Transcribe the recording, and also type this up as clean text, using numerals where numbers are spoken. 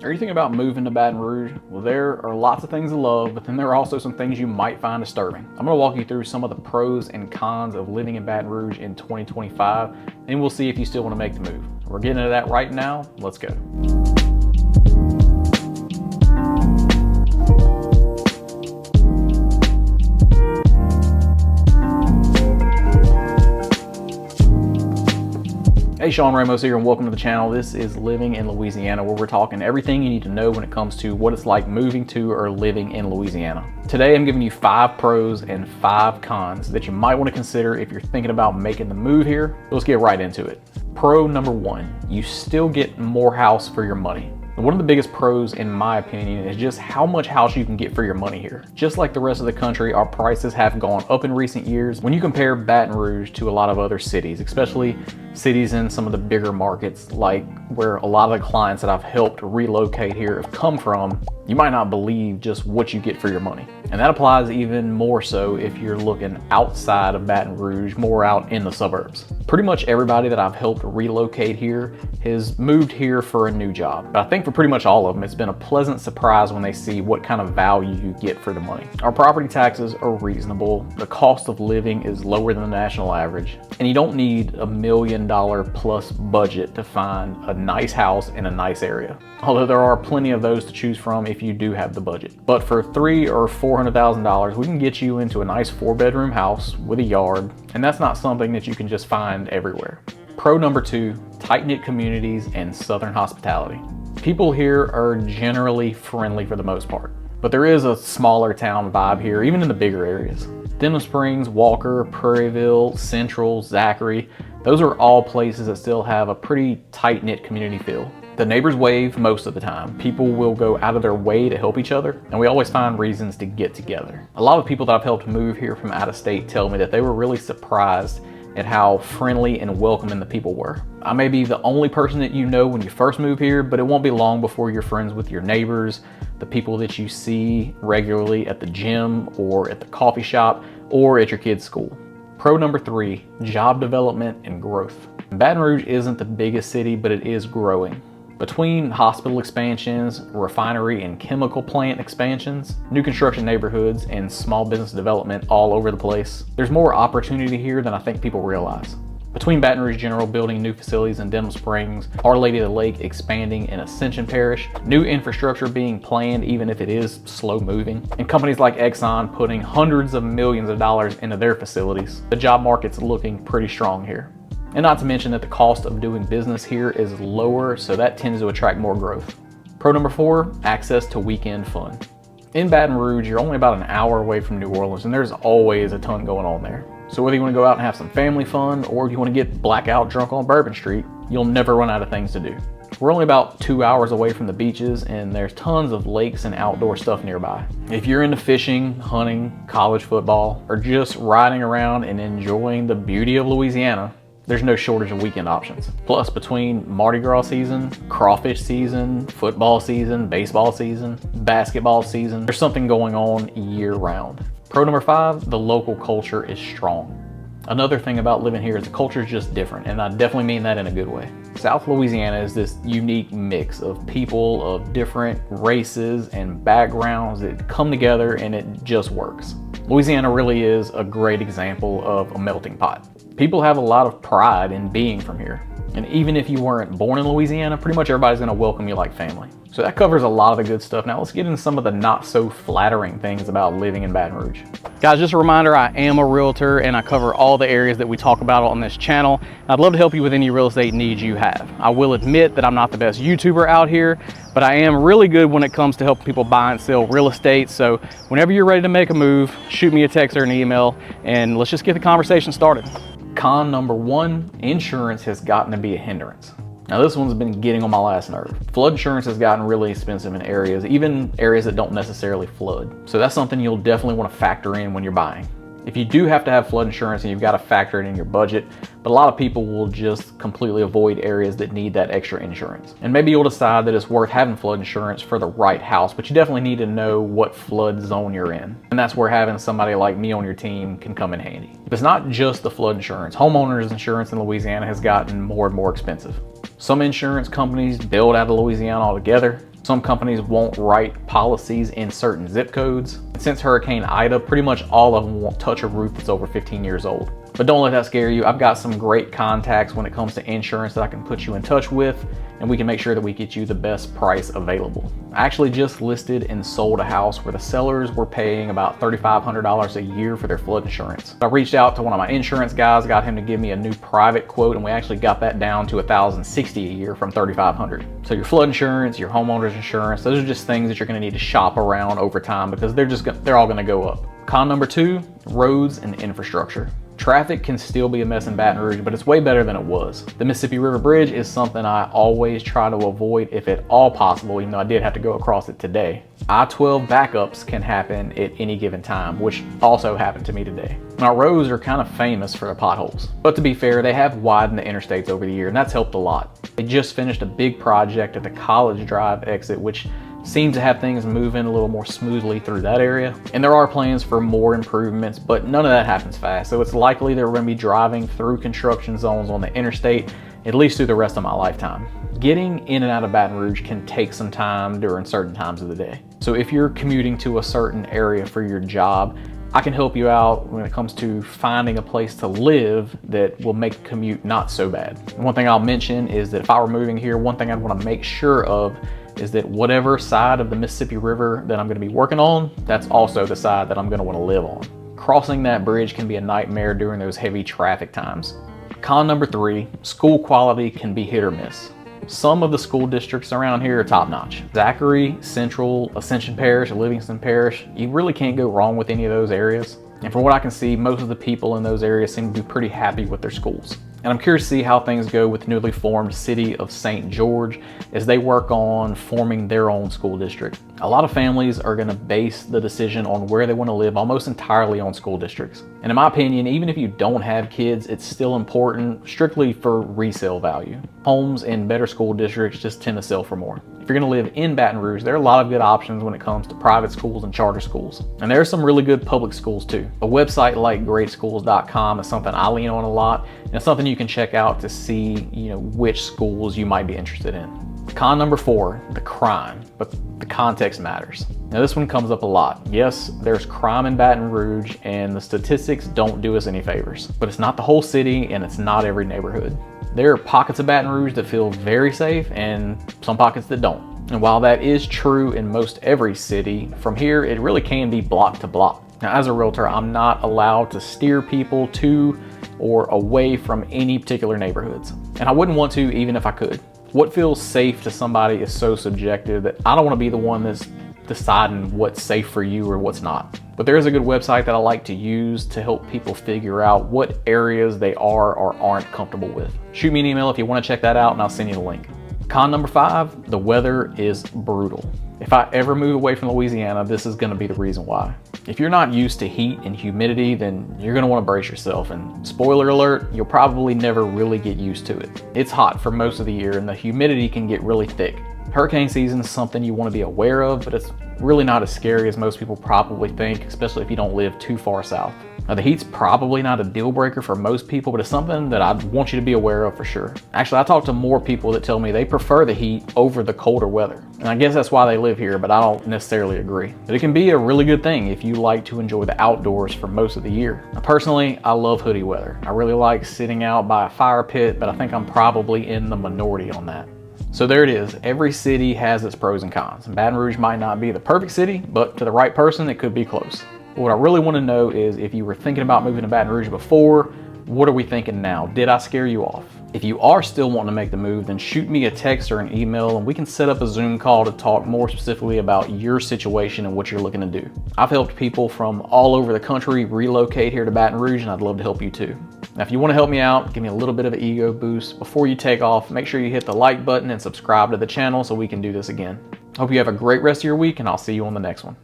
Are you thinking about moving to Baton Rouge? Well, there are lots of things to love, but then there are also some things you might find disturbing. I'm gonna walk you through some of the pros and cons of living in Baton Rouge in 2025, and we'll see if you still wanna make the move. We're getting into that right now. Let's go. Hey, Shaun Ramos here and welcome to the channel. This is Living in Louisiana, where we're talking everything you need to know when it comes to what it's like moving to or living in Louisiana. Today I'm giving you 5 pros and 5 cons that you might want to consider if you're thinking about making the move here. Let's get right into it. Pro number 1, you still get more house for your money. One of the biggest pros, in my opinion, is just how much house you can get for your money here. Just like the rest of the country, our prices have gone up in recent years. When you compare Baton Rouge to a lot of other cities, especially cities in some of the bigger markets, like where a lot of the clients that I've helped relocate here have come from, you might not believe just what you get for your money. And that applies even more so if you're looking outside of Baton Rouge, more out in the suburbs. Pretty much everybody that I've helped relocate here has moved here for a new job. But I think for pretty much all of them, it's been a pleasant surprise when they see what kind of value you get for the money. Our property taxes are reasonable. The cost of living is lower than the national average. And you don't need $1 million plus budget to find a nice house in a nice area. Although there are plenty of those to choose from if you do have the budget. But for $300,000 or $400,000, we can get you into a nice 4-bedroom house with a yard, and that's not something that you can just find everywhere. Pro number 2, tight-knit communities and Southern hospitality. People here are generally friendly for the most part, but there is a smaller town vibe here, even in the bigger areas. Denham Springs, Walker, Prairieville, Central, Zachary, those are all places that still have a pretty tight-knit community feel. The neighbors wave most of the time. People will go out of their way to help each other, and we always find reasons to get together. A lot of people that I've helped move here from out of state tell me that they were really surprised at how friendly and welcoming the people were. I may be the only person that you know when you first move here, but it won't be long before you're friends with your neighbors, the people that you see regularly at the gym or at the coffee shop or at your kids' school. Pro number 3, job development and growth. Baton Rouge isn't the biggest city, but it is growing. Between hospital expansions, refinery and chemical plant expansions, new construction neighborhoods, and small business development all over the place, there's more opportunity here than I think people realize. Between Baton Rouge General building new facilities in Denham Springs, Our Lady of the Lake expanding in Ascension Parish, new infrastructure being planned even if it is slow moving, and companies like Exxon putting hundreds of millions of dollars into their facilities, the job market's looking pretty strong here. And not to mention that the cost of doing business here is lower, so that tends to attract more growth. Pro number 4, access to weekend fun. In Baton Rouge, you're only about an hour away from New Orleans, and there's always a ton going on there. So whether you want to go out and have some family fun, or you want to get blackout drunk on Bourbon Street, you'll never run out of things to do. We're only about 2 hours away from the beaches, and there's tons of lakes and outdoor stuff nearby. If you're into fishing, hunting, college football, or just riding around and enjoying the beauty of Louisiana, there's no shortage of weekend options. Plus, between Mardi Gras season, crawfish season, football season, baseball season, basketball season, there's something going on year round. Pro number 5, the local culture is strong. Another thing about living here is the culture is just different, and I definitely mean that in a good way. South Louisiana is this unique mix of people of different races and backgrounds that come together, and it just works. Louisiana really is a great example of a melting pot. People have a lot of pride in being from here. And even if you weren't born in Louisiana, pretty much everybody's gonna welcome you like family. So that covers a lot of the good stuff. Now let's get into some of the not so flattering things about living in Baton Rouge. Guys, just a reminder, I am a realtor and I cover all the areas that we talk about on this channel. I'd love to help you with any real estate needs you have. I will admit that I'm not the best YouTuber out here, but I am really good when it comes to helping people buy and sell real estate. So whenever you're ready to make a move, shoot me a text or an email and let's just get the conversation started. Con number 1, insurance has gotten to be a hindrance. Now this one's been getting on my last nerve. Flood insurance has gotten really expensive in areas, even areas that don't necessarily flood. So that's something you'll definitely want to factor in when you're buying. If you do have to have flood insurance, and you've got to factor it in your budget, but a lot of people will just completely avoid areas that need that extra insurance. And maybe you'll decide that it's worth having flood insurance for the right house, but you definitely need to know what flood zone you're in. And that's where having somebody like me on your team can come in handy. But it's not just the flood insurance. Homeowners insurance in Louisiana has gotten more and more expensive. Some insurance companies build out of Louisiana altogether. Some companies won't write policies in certain zip codes. And since Hurricane Ida, pretty much all of them won't touch a roof that's over 15 years old. But don't let that scare you. I've got some great contacts when it comes to insurance that I can put you in touch with, and we can make sure that we get you the best price available. I actually just listed and sold a house where the sellers were paying about $3,500 a year for their flood insurance. I reached out to one of my insurance guys, got him to give me a new private quote, and we actually got that down to $1,060 a year from $3,500. So your flood insurance, your homeowner's insurance, those are just things that you're gonna need to shop around over time because they're all gonna go up. Con number 2, roads and infrastructure. Traffic can still be a mess in Baton Rouge, but it's way better than it was. The Mississippi River Bridge is something I always try to avoid if at all possible, even though I did have to go across it today. I-12 backups can happen at any given time, which also happened to me today. Our roads are kind of famous for their potholes, but to be fair, they have widened the interstates over the year, and that's helped a lot. They just finished a big project at the College Drive exit, which seem to have things moving a little more smoothly through that area. And there are plans for more improvements, but none of that happens fast. So it's likely that we're gonna be driving through construction zones on the interstate, at least through the rest of my lifetime. Getting in and out of Baton Rouge can take some time during certain times of the day. So if you're commuting to a certain area for your job, I can help you out when it comes to finding a place to live that will make the commute not so bad. One thing I'll mention is that if I were moving here, one thing I'd wanna make sure of is that whatever side of the Mississippi River that I'm gonna be working on, that's also the side that I'm gonna wanna live on. Crossing that bridge can be a nightmare during those heavy traffic times. Con number 3, school quality can be hit or miss. Some of the school districts around here are top notch. Zachary, Central, Ascension Parish, Livingston Parish, you really can't go wrong with any of those areas. And from what I can see, most of the people in those areas seem to be pretty happy with their schools. And I'm curious to see how things go with the newly formed city of St. George as they work on forming their own school district. A lot of families are gonna base the decision on where they wanna live almost entirely on school districts. And in my opinion, even if you don't have kids, it's still important strictly for resale value. Homes in better school districts just tend to sell for more. If you're gonna live in Baton Rouge, there are a lot of good options when it comes to private schools and charter schools. And there are some really good public schools too. A website like greatschools.com is something I lean on a lot, and it's something you can check out to see, which schools you might be interested in. Con number 4, the crime, but the context matters. Now this one comes up a lot. Yes, there's crime in Baton Rouge and the statistics don't do us any favors, but it's not the whole city and it's not every neighborhood. There are pockets of Baton Rouge that feel very safe and some pockets that don't. And while that is true in most every city, from here it really can be block to block. Now as a realtor, I'm not allowed to steer people to or away from any particular neighborhoods. And I wouldn't want to even if I could. What feels safe to somebody is so subjective that I don't want to be the one that's deciding what's safe for you or what's not. But there is a good website that I like to use to help people figure out what areas they are or aren't comfortable with. Shoot me an email if you want to check that out and I'll send you the link. Con number 5, the weather is brutal. If I ever move away from Louisiana, this is going to be the reason why. If you're not used to heat and humidity, then you're going to want to brace yourself. And spoiler alert, you'll probably never really get used to it. It's hot for most of the year and the humidity can get really thick. Hurricane season is something you want to be aware of, but it's really not as scary as most people probably think, especially if you don't live too far south. Now, the heat's probably not a deal breaker for most people, but it's something that I want you to be aware of for sure. Actually, I talk to more people that tell me they prefer the heat over the colder weather. And I guess that's why they live here, but I don't necessarily agree. But it can be a really good thing if you like to enjoy the outdoors for most of the year. Now, personally, I love hoodie weather. I really like sitting out by a fire pit, but I think I'm probably in the minority on that. So there it is. Every city has its pros and cons. And Baton Rouge might not be the perfect city, but to the right person, it could be close. But what I really want to know is if you were thinking about moving to Baton Rouge before, what are we thinking now? Did I scare you off? If you are still wanting to make the move, then shoot me a text or an email and we can set up a Zoom call to talk more specifically about your situation and what you're looking to do. I've helped people from all over the country relocate here to Baton Rouge, and I'd love to help you too. Now, if you want to help me out, give me a little bit of an ego boost before you take off, make sure you hit the like button and subscribe to the channel so we can do this again. Hope you have a great rest of your week, and I'll see you on the next one.